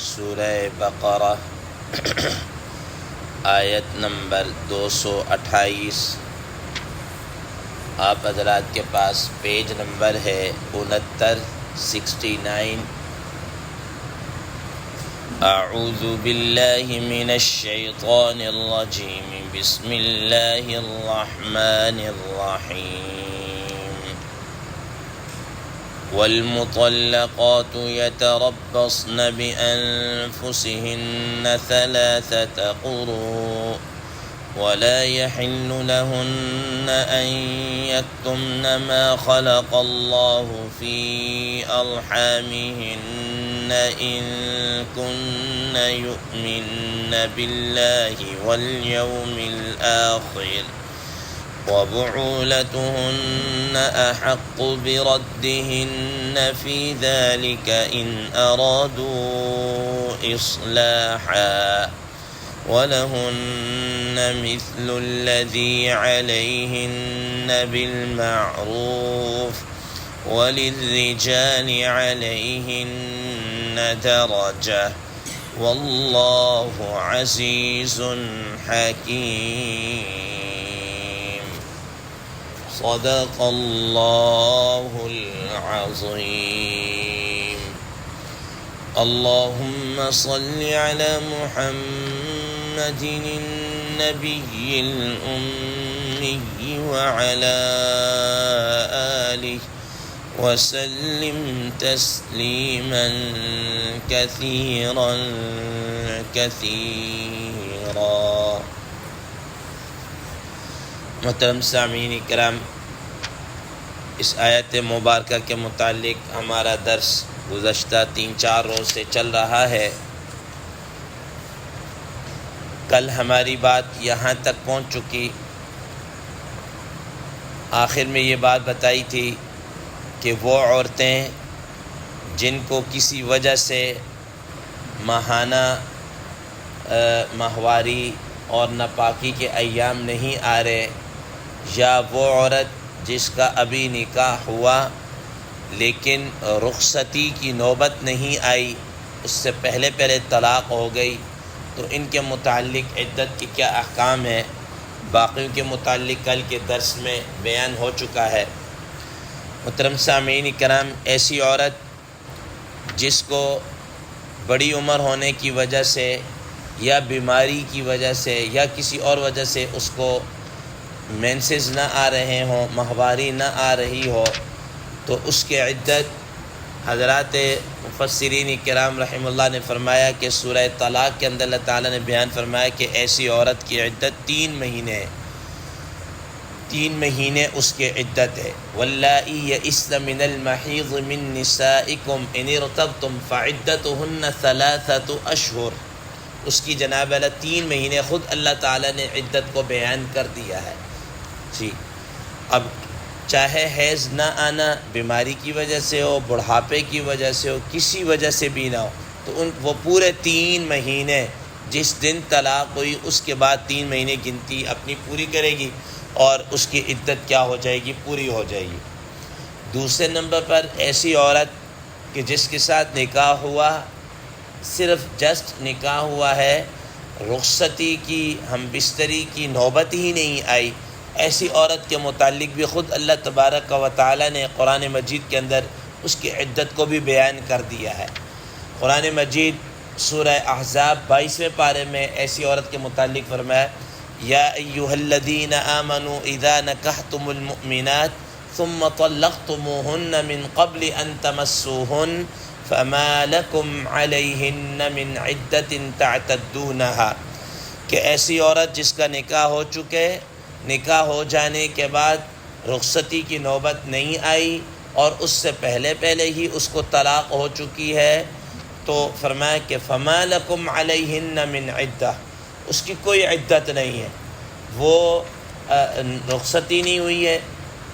سورہ بقرہ آیت نمبر 228۔ آپ حضرات کے پاس پیج نمبر ہے 69۔ اعوذ باللہ من الشیطان الرجیم، بسم اللہ الرحمن الرحیم۔ والمطلقات يتربصن بأنفسهن 3 قروء ولا يحل لهن أن يكتمن ما خلق الله في أرحامهن إن كن يؤمن بالله واليوم الآخر وبعولتهن أحق بردهن في ذلك إن أرادوا إصلاحا ولهن مثل الذي عليهن بالمعروف وللرجال عليهن درجة والله عزيز حكيم۔ صدق الله العظيم۔ اللهم صل على محمد النبي الأمي وعلى آله وسلم تسليما كثيرا كثيرا۔ محترم سامعین کرام، اس آیت مبارکہ کے متعلق ہمارا درس گزشتہ 3-4 روز سے چل رہا ہے۔ کل ہماری بات یہاں تک پہنچ چکی، آخر میں یہ بات بتائی تھی کہ وہ عورتیں جن کو کسی وجہ سے ماہانہ ماہواری اور ناپاکی کے ایام نہیں آ رہے، یا وہ عورت جس کا ابھی نکاح ہوا لیکن رخصتی کی نوبت نہیں آئی، اس سے پہلے طلاق ہو گئی، تو ان کے متعلق عدت کے کیا احکام ہیں، باقیوں کے متعلق کل کے درس میں بیان ہو چکا ہے۔ محترم سامعین کرام، ایسی عورت جس کو بڑی عمر ہونے کی وجہ سے یا بیماری کی وجہ سے یا کسی اور وجہ سے اس کو مینسز نہ آ رہے ہوں، ماہواری نہ آ رہی ہو، تو اس کے عدت حضرات مفسرین کرام رحمہ اللہ نے فرمایا کہ سورہ طلاق کے اندر اللہ تعالیٰ نے بیان فرمایا کہ ایسی عورت کی عدت 3 مہینے ہے، 3 مہینے اس کے عدت ہے۔ واللائی یئسن من المحیض من نسائکم ان ارتبتم فعدتہن 3 اشہر، اس کی جناب اللہ 3 مہینے خود اللہ تعالیٰ نے عدت کو بیان کر دیا ہے۔ جی، اب چاہے حیض نہ آنا بیماری کی وجہ سے ہو، بڑھاپے کی وجہ سے ہو، کسی وجہ سے بھی نہ ہو، تو وہ پورے 3 مہینے جس دن طلاق ہوئی اس کے بعد 3 مہینے گنتی اپنی پوری کرے گی اور اس کی عدت کیا ہو جائے گی، پوری ہو جائے گی۔ دوسرے نمبر پر ایسی عورت کہ جس کے ساتھ نکاح ہوا، صرف جسٹ نکاح ہوا ہے، رخصتی کی ہم بستری کی نوبت ہی نہیں آئی، ایسی عورت کے متعلق بھی خود اللہ تبارک و تعالی نے قرآن مجید کے اندر اس کی عدت کو بھی بیان کر دیا ہے۔ قرآن مجید سورہ احزاب 22ویں پارے میں ایسی عورت کے متعلق فرمایا، یا ایھا الذین آمنوا اذا نکحتم المؤمنات ثم طلقتموہن من قبل ان تمسوہن فما لکم علیہن من عدت تعتدونہا، کہ ایسی عورت جس کا نکاح ہو چکے، نکاح ہو جانے کے بعد رخصتی کی نوبت نہیں آئی اور اس سے پہلے ہی اس کو طلاق ہو چکی ہے، تو فرمایا کہ فما لکم علیہن من عدہ، اس کی کوئی عدت نہیں ہے، وہ رخصتی نہیں ہوئی ہے،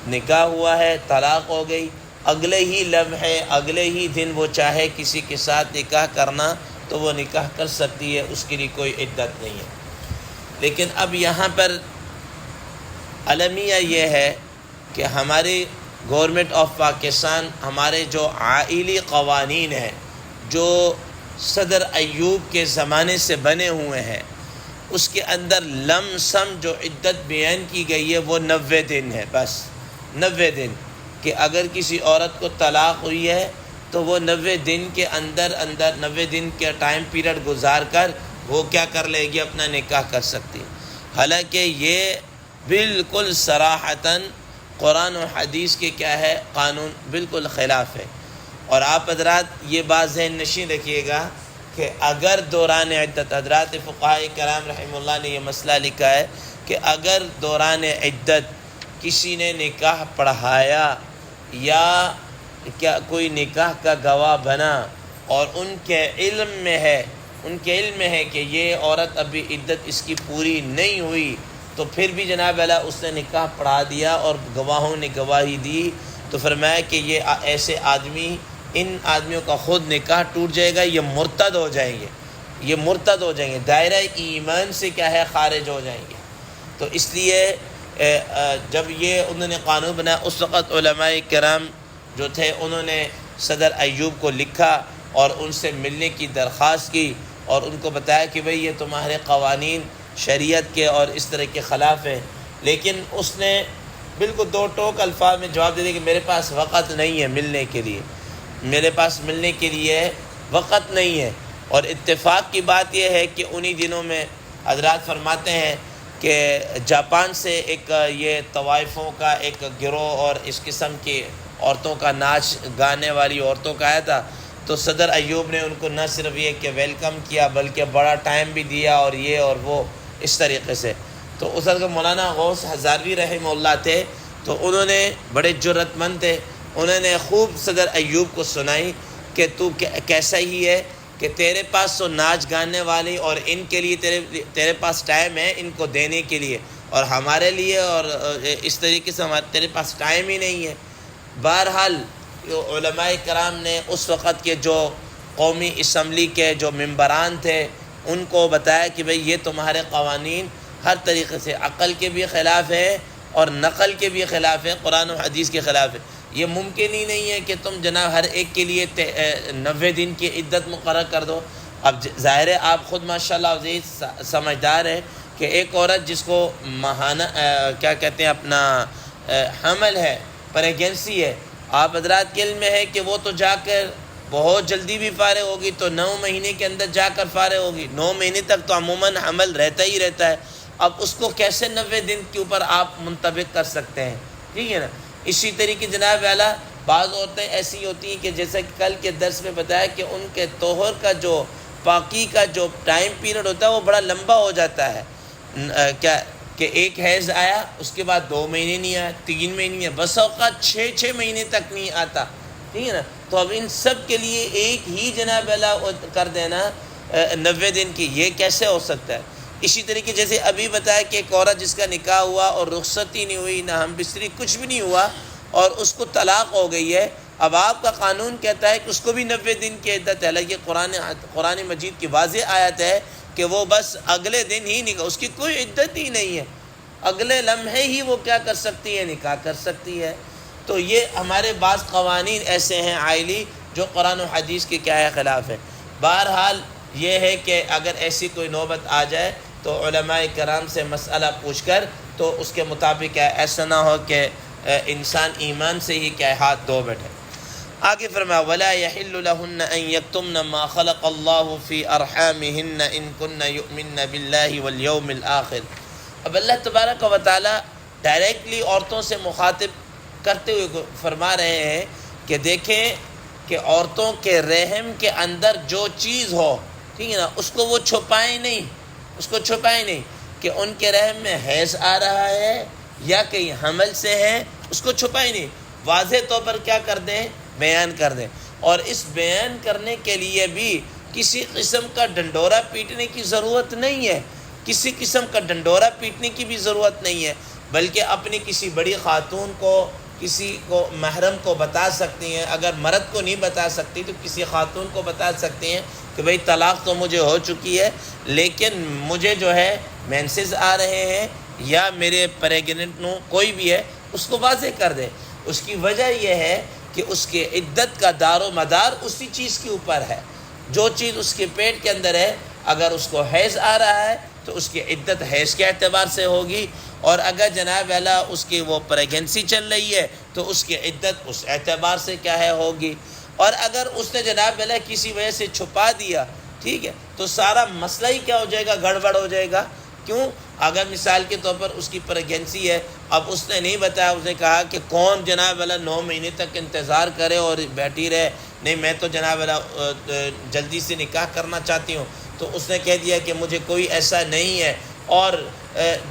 نکاح ہوا ہے، طلاق ہو گئی، اگلے ہی لمحے اگلے ہی دن وہ چاہے کسی کے ساتھ نکاح کرنا تو وہ نکاح کر سکتی ہے، اس کے لیے کوئی عدت نہیں ہے۔ لیکن اب یہاں پر المیہ یہ ہے کہ ہماری گورنمنٹ آف پاکستان، ہمارے جو عائلی قوانین ہیں، جو صدر ایوب کے زمانے سے بنے ہوئے ہیں، اس کے اندر لم سم جو عدت بیان کی گئی ہے وہ 90 دن ہے، بس 90 دن، کہ اگر کسی عورت کو طلاق ہوئی ہے تو وہ 90 دن کے اندر 90 دن کے ٹائم پیریڈ گزار کر وہ کیا کر لے گی، اپنا نکاح کر سکتی. حالانکہ یہ بالکل صراحتاً قرآن و حدیث کے کیا ہے، قانون بالکل خلاف ہے. اور آپ حضرات یہ بات ذہن نشین رکھیے گا کہ اگر دوران عدت، حضرات فقہاء کرام رحمہ اللہ نے یہ مسئلہ لکھا ہے کہ اگر دوران عدت کسی نے نکاح پڑھایا یا کیا کوئی نکاح کا گواہ بنا اور ان کے علم میں ہے کہ یہ عورت ابھی عدت اس کی پوری نہیں ہوئی، تو پھر بھی جناب اللہ اس نے نکاح پڑھا دیا اور گواہوں نے گواہی دی، تو فرمایا کہ یہ ایسے آدمی، ان آدمیوں کا خود نکاح ٹوٹ جائے گا، یہ مرتد ہو جائیں گے، دائرہ ایمان سے کیا ہے، خارج ہو جائیں گے. تو اس لیے جب یہ انہوں نے قانون بنایا، اس وقت علماء کرام جو تھے انہوں نے صدر ایوب کو لکھا اور ان سے ملنے کی درخواست کی اور ان کو بتایا کہ بھئی یہ تمہارے قوانین شریعت کے اور اس طرح کے خلاف ہیں. لیکن اس نے بالکل دو ٹوک الفاظ میں جواب دے دیا کہ میرے پاس وقت نہیں ہے ملنے کے لیے وقت نہیں ہے. اور اتفاق کی بات یہ ہے کہ انہی دنوں میں حضرات فرماتے ہیں کہ جاپان سے ایک یہ طوائفوں کا ایک گروہ اور اس قسم کی عورتوں کا ناچ گانے والی عورتوں کا آیا تھا. تو صدر ایوب نے ان کو نہ صرف یہ کہ ویلکم کیا بلکہ بڑا ٹائم بھی دیا اور یہ اور وہ اس طریقے سے. تو اس وقت مولانا غوث ہزاروی رحمہ اللہ تھے، تو انہوں نے بڑے جرأت مند تھے، انہوں نے خوب صدر ایوب کو سنائی کہ تو کیسا ہی ہے کہ تیرے پاس تو ناچ گانے والی اور ان کے لیے تیرے پاس ٹائم ہے ان کو دینے کے لیے، اور ہمارے لیے اور اس طریقے سے تیرے پاس ٹائم ہی نہیں ہے. بہرحال علماء کرام نے اس وقت کے جو قومی اسمبلی کے جو ممبران تھے ان کو بتایا کہ بھئی یہ تمہارے قوانین ہر طریقے سے عقل کے بھی خلاف ہے اور نقل کے بھی خلاف ہے، قرآن و حدیث کے خلاف ہے. یہ ممکن ہی نہیں ہے کہ تم جناب ہر ایک کے لیے 90 دن کی عدت مقرر کر دو. اب ظاہر ہے آپ خود ماشاءاللہ عزیز سمجھدار ہیں کہ ایک عورت جس کو ماہانہ کیا کہتے ہیں اپنا حمل ہے، پریگنسی ہے، آپ حضرات کے علم میں ہے کہ وہ تو جا کر بہت جلدی بھی فارغ ہوگی، تو 9 مہینے کے اندر جا کر فارغ ہوگی. 9 مہینے تک تو عموماً حمل رہتا ہی رہتا ہے. اب اس کو کیسے 90 دن کے اوپر آپ منطبق کر سکتے ہیں؟ ٹھیک ہے نا. اسی طریقے جناب والا بعض عورتیں ایسی ہوتی ہیں کہ جیسا کہ کل کے درس میں بتایا کہ ان کے طہر کا جو پاکی کا جو ٹائم پیریڈ ہوتا ہے وہ بڑا لمبا ہو جاتا ہے. کیا کہ ایک حیض آیا، اس کے بعد 2 مہینے نہیں آیا، 3 مہینے نہیں آیا، بس اوقات 6 مہینے تک نہیں آتا. ٹھیک ہے نا. تو اب ان سب کے لیے ایک ہی جناب اللہ کر دینا 90 دن کی، یہ کیسے ہو سکتا ہے؟ اسی طریقے جیسے ابھی بتایا کہ ایک عورت جس کا نکاح ہوا اور رخصت ہی نہیں ہوئی، نہ ہم بستری، کچھ بھی نہیں ہوا اور اس کو طلاق ہو گئی ہے. اب آپ کا قانون کہتا ہے کہ اس کو بھی 90 دن کی عدت ہے. حالانکہ قرآن مجید کی واضح آیت ہے کہ وہ بس اگلے دن ہی نکاح، اس کی کوئی عدت ہی نہیں ہے، اگلے لمحے ہی وہ کیا کر سکتی ہے، نکاح کر سکتی ہے. تو یہ ہمارے بعض قوانین ایسے ہیں عائلی جو قرآن و حدیث کے کیا ہے خلاف ہے. بہرحال یہ ہے کہ اگر ایسی کوئی نوبت آ جائے تو علماء کرام سے مسئلہ پوچھ کر تو اس کے مطابق ایسا نہ ہو کہ انسان ایمان سے ہی کیا ہاتھ دھو بیٹھے. آگے فرمایا وَلَا يَحِلُّ لَهُنَّ أَن يَكْتُمْنَ مَا خَلَقَ اللَّهُ فِي أَرْحَامِهِنَّ إِن كُنَّ يُؤْمِنَّ بِاللَّهِ وَالْيَوْمِ الْآخِرِ. اب اللہ تبارک و تعالیٰ ڈائریکٹلی عورتوں سے مخاطب کرتے ہوئے فرما رہے ہیں کہ دیکھیں کہ عورتوں کے رحم کے اندر جو چیز ہو، ٹھیک ہے نا، اس کو وہ چھپائیں نہیں کہ ان کے رحم میں حیض آ رہا ہے یا کہیں حمل سے ہے، اس کو چھپائیں نہیں، واضح طور پر کیا کر دیں، بیان کر دیں. اور اس بیان کرنے کے لیے بھی کسی قسم کا ڈنڈورا پیٹنے کی ضرورت نہیں ہے، کسی قسم کا ڈنڈورا پیٹنے کی بھی ضرورت نہیں ہے، بلکہ اپنی کسی بڑی خاتون کو، کسی کو محرم کو بتا سکتی ہیں. اگر مرد کو نہیں بتا سکتی تو کسی خاتون کو بتا سکتی ہیں کہ بھئی طلاق تو مجھے ہو چکی ہے لیکن مجھے جو ہے مینسز آ رہے ہیں یا میرے پریگننٹ ہوں، کوئی بھی ہے، اس کو واضح کر دے. اس کی وجہ یہ ہے کہ اس کے عدت کا دار و مدار اسی چیز کے اوپر ہے. جو چیز اس کے پیٹ کے اندر ہے، اگر اس کو حیض آ رہا ہے تو اس کی عدت حیض کے اعتبار سے ہوگی، اور اگر جناب والا اس کی وہ پریگنسی چل رہی ہے تو اس کی عدت اس اعتبار سے کیا ہے ہوگی۔ اور اگر اس نے جناب والا کسی وجہ سے چھپا دیا، ٹھیک ہے، تو سارا مسئلہ ہی کیا ہو جائے گا، گڑبڑ ہو جائے گا۔ کیوں؟ اگر مثال کے طور پر اس کی پریگنسی ہے، اب اس نے نہیں بتایا، اس نے کہا کہ کون جناب والا 9 مہینے تک انتظار کرے اور بیٹھی رہے، نہیں میں تو جناب والا جلدی سے نکاح کرنا چاہتی ہوں، تو اس نے کہہ دیا کہ مجھے کوئی ایسا نہیں ہے، اور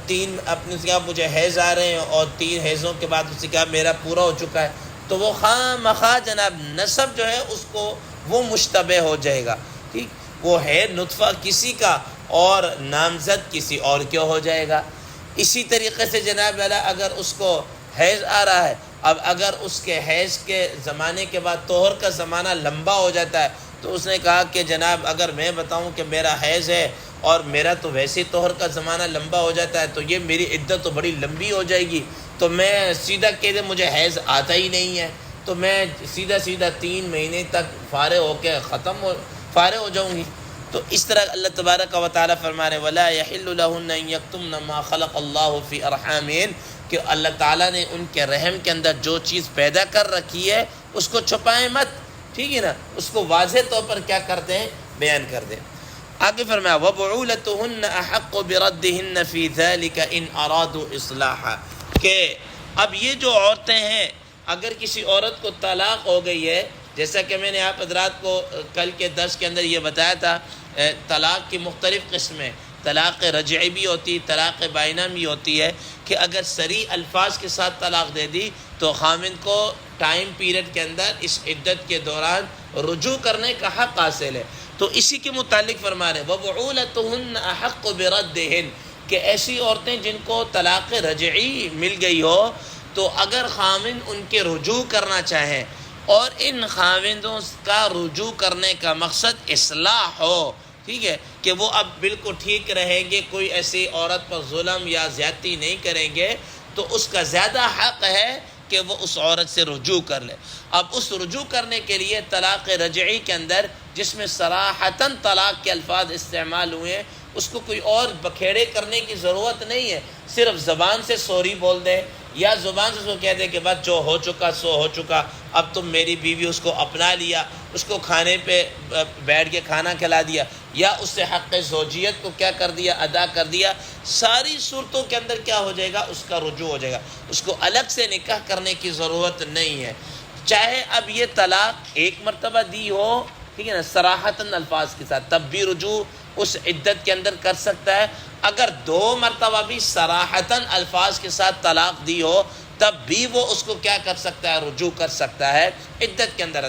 3 اپنے سے کہا مجھے حیض آ رہے ہیں، اور 3 حیضوں کے بعد اس نے کہا میرا پورا ہو چکا ہے، تو وہ خواہ مخواہ جناب نسب جو ہے اس کو وہ مشتبہ ہو جائے گا، ٹھیک، وہ ہے نطفہ کسی کا اور نامزد کسی اور کیا ہو جائے گا۔ اسی طریقے سے جناب والا اگر اس کو حیض آ رہا ہے، اب اگر اس کے حیض کے زمانے کے بعد طہر کا زمانہ لمبا ہو جاتا ہے، تو اس نے کہا کہ جناب اگر میں بتاؤں کہ میرا حیض ہے اور میرا تو ویسے طہر کا زمانہ لمبا ہو جاتا ہے، تو یہ میری عدت تو بڑی لمبی ہو جائے گی، تو میں سیدھا کہہ دے مجھے حیض آتا ہی نہیں ہے، تو میں سیدھا 3 مہینے تک فارغ ہو کے فارغ ہو جاؤں گی۔ تو اس طرح اللہ تبارک و تعالیٰ فرما رہے وَلَا يَحِلُّ لَهُنَّ أَن يَكْتُمْنَ مَا خَلَقَ اللَّهُ فِي أَرْحَامِهِنَّ، کہ اللہ تعالیٰ نے ان کے رحم کے اندر جو چیز پیدا کر رکھی ہے اس کو چھپائیں مت، ٹھیک ہے نا، اس کو واضح طور پر کیا کر دیں، بیان کر دیں۔ آگے فرمایا وَبُعُولَتُهُنَّ أَحَقُّ بِرَدِّهِنَّ فِي ذَلِكَ إِنْ أَرَادُوا إِصْلَاحًا، کہ اب یہ جو عورتیں ہیں، اگر کسی عورت کو طلاق ہو گئی ہے، جیسا کہ میں نے آپ حضرات کو کل کے درس کے اندر یہ بتایا تھا، طلاق کی مختلف قسمیں، طلاق رجعی بھی ہوتی، طلاق بائنہ بھی ہوتی ہے، کہ اگر صریح الفاظ کے ساتھ طلاق دے دی تو خامند کو ٹائم پیریڈ کے اندر اس عدت کے دوران رجوع کرنے کا حق حاصل ہے۔ تو اسی کے متعلق فرما رہے وَبُعُولَتُهُنَّ أَحَقُّ بِرَدِّهِنَّ، کہ ایسی عورتیں جن کو طلاق رجعی مل گئی ہو، تو اگر خامند ان کے رجوع کرنا چاہیں اور ان خاوندوں کا رجوع کرنے کا مقصد اصلاح ہو، ٹھیک ہے، کہ وہ اب بالکل ٹھیک رہیں گے، کوئی ایسی عورت پر ظلم یا زیادتی نہیں کریں گے، تو اس کا زیادہ حق ہے کہ وہ اس عورت سے رجوع کر لے۔ اب اس رجوع کرنے کے لیے طلاق رجعی کے اندر جس میں صراحتاً طلاق کے الفاظ استعمال ہوئے ہیں، اس کو کوئی اور بکھیڑے کرنے کی ضرورت نہیں ہے، صرف زبان سے سوری بول دے، یا زبان سے کہہ دے کہ بس جو ہو چکا سو ہو چکا، اب تم میری بیوی، اس کو اپنا لیا، اس کو کھانے پہ بیٹھ کے کھانا کھلا دیا، یا اس سے حق زوجیت کو کیا کر دیا، ادا کر دیا، ساری صورتوں کے اندر کیا ہو جائے گا، اس کا رجوع ہو جائے گا، اس کو الگ سے نکاح کرنے کی ضرورت نہیں ہے۔ چاہے اب یہ طلاق 1 مرتبہ دی ہو، ٹھیک ہے نا، صراحتاً الفاظ کے ساتھ، تب بھی رجوع اس عدت کے اندر کر سکتا ہے۔ اگر 2 مرتبہ بھی صراحتاً الفاظ کے ساتھ طلاق دی ہو، تب بھی وہ اس کو کیا کر سکتا ہے، رجوع کر سکتا ہے عدت کے اندر۔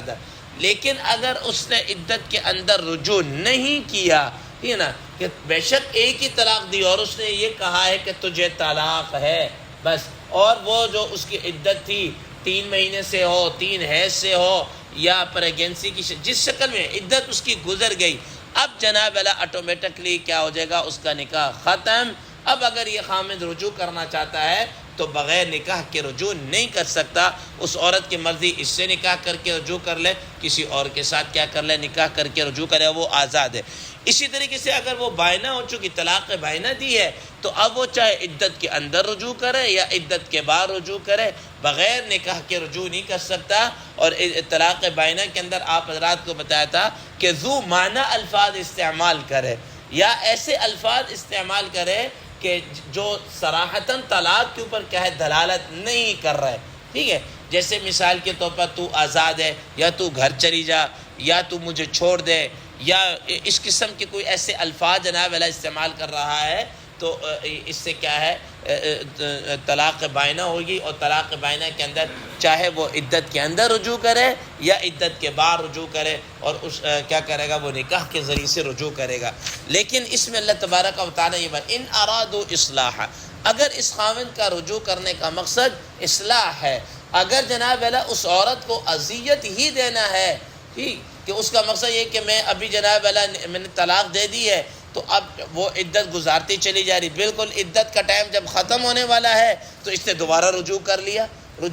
لیکن اگر اس نے عدت کے اندر رجوع نہیں کیا، ٹھیک ہے نا، کہ بے شک ایک ہی طلاق دی اور اس نے یہ کہا ہے کہ تجھے طلاق ہے بس، اور وہ جو اس کی عدت تھی 3 مہینے سے ہو، 3 حیض سے ہو، یا پریگنسی کی جس شکل میں عدت اس کی گزر گئی، اب جناب اللہ آٹومیٹکلی کیا ہو جائے گا، اس کا نکاح ختم۔ اب اگر یہ خامد رجوع کرنا چاہتا ہے تو بغیر نکاح کے رجوع نہیں کر سکتا، اس عورت کی مرضی اس سے نکاح کر کے رجوع کر لے، کسی اور کے ساتھ کیا کر لے، نکاح کر کے رجوع کرے، وہ آزاد ہے۔ اسی طریقے سے اگر وہ بائنہ ہو چکی، طلاق بائنہ دی ہے، تو اب وہ چاہے عدت کے اندر رجوع کرے یا عدت کے بعد رجوع کرے، بغیر نکاح کے رجوع نہیں کر سکتا۔ اور طلاق بائنہ کے اندر آپ حضرات کو بتایا تھا کہ ذو معنی الفاظ استعمال کرے، یا ایسے الفاظ استعمال کرے کہ جو صراحتاً طلاق کے اوپر کیا ہے، دلالت نہیں کر رہے، ٹھیک ہے، جیسے مثال کے طور پر تو آزاد ہے، یا تو گھر چلی جا، یا تو مجھے چھوڑ دے، یا اس قسم کے کوئی ایسے الفاظ جناب اللہ استعمال کر رہا ہے، تو اس سے کیا ہے، طلاق بائنہ ہوگی۔ اور طلاق بائنہ کے اندر چاہے وہ عدت کے اندر رجوع کرے یا عدت کے بعد رجوع کرے، اور اس کیا کرے گا، وہ نکاح کے ذریعے سے رجوع کرے گا۔ لیکن اس میں اللہ تبارک و تعالیٰ یہ بات، ان ارادوا اصلاح، اگر اس خاوند کا رجوع کرنے کا مقصد اصلاح ہے، اگر جناب اللہ اس عورت کو اذیت ہی دینا ہے، ٹھیک، کہ اس کا مقصد یہ کہ میں ابھی جناب اللہ میں نے طلاق دے دی ہے، تو اب وہ عدت گزارتی چلی جا رہی، بالکل عدت کا ٹائم جب ختم ہونے والا ہے تو اس نے دوبارہ رجوع کر لیا، اب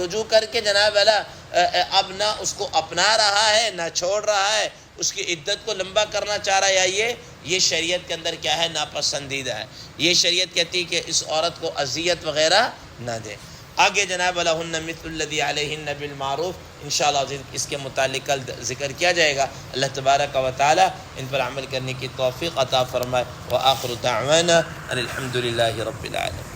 رجوع کر کے جناب والا اب نہ اس کو اپنا رہا ہے، نہ چھوڑ رہا ہے، اس کی عدت کو لمبا کرنا چاہ رہا ہے، یا یہ شریعت کے اندر کیا ہے، ناپسندیدہ ہے. یہ شریعت کہتی ہے کہ اس عورت کو اذیت وغیرہ نہ دے. آگے جناب لہن مثل الذی علیہن بالمعروف، انشاءاللہ اس کے متعلق کل ذکر کیا جائے گا. اللہ تبارک و تعالی ان پر عمل کرنے کی توفیق عطا فرمائے. وآخر دعوانا ان الحمد للہ رب العالمین.